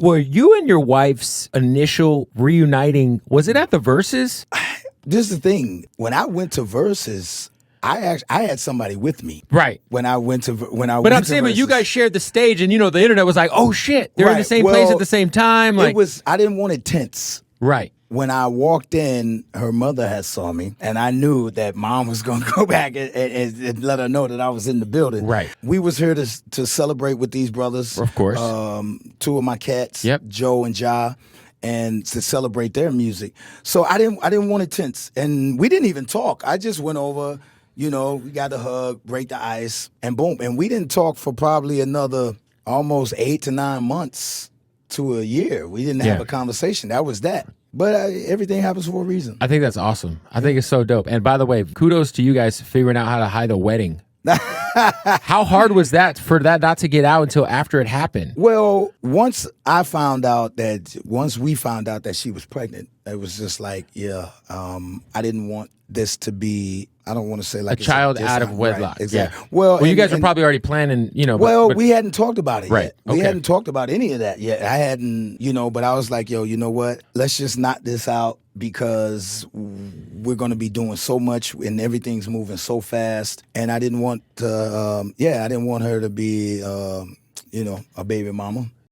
Were you and your wife's initial reuniting, was it at the Verses? This is the thing. When I went to Versus, I had somebody with me. Right. But I'm saying, but you guys shared the stage, and the internet was like, "Oh shit, they're in the same place at the same time." Like, I didn't want it tense. Right. When I walked in, her mother had saw me, and I knew that mom was going to go back and let her know that I was in the building. Right. We was here to celebrate with these brothers. Of course. Two of my cats, Yep. Joe and Ja, and to celebrate their music. So I didn't want it tense, and we didn't even talk. I just went over. We got a hug, break the ice, and boom. And we didn't talk for probably another almost 8 to 9 months to a year. We didn't have a conversation. That was that. But everything happens for a reason. I think that's awesome. I think it's so dope. And by the way, kudos to you guys figuring out how to hide a wedding. How hard was that for that not to get out until after it happened? Well, once we found out that she was pregnant, it was just like, I didn't want this to be, I don't want to say like a child out of wedlock. Right, exactly. Yeah. Well, you guys were probably already planning, Well, we hadn't talked about it right. yet. We hadn't talked about any of that yet. I hadn't, but I was like, yo, you know what? Let's just knock this out because we're going to be doing so much and everything's moving so fast. And I didn't want to, I didn't want her to be, a baby mama.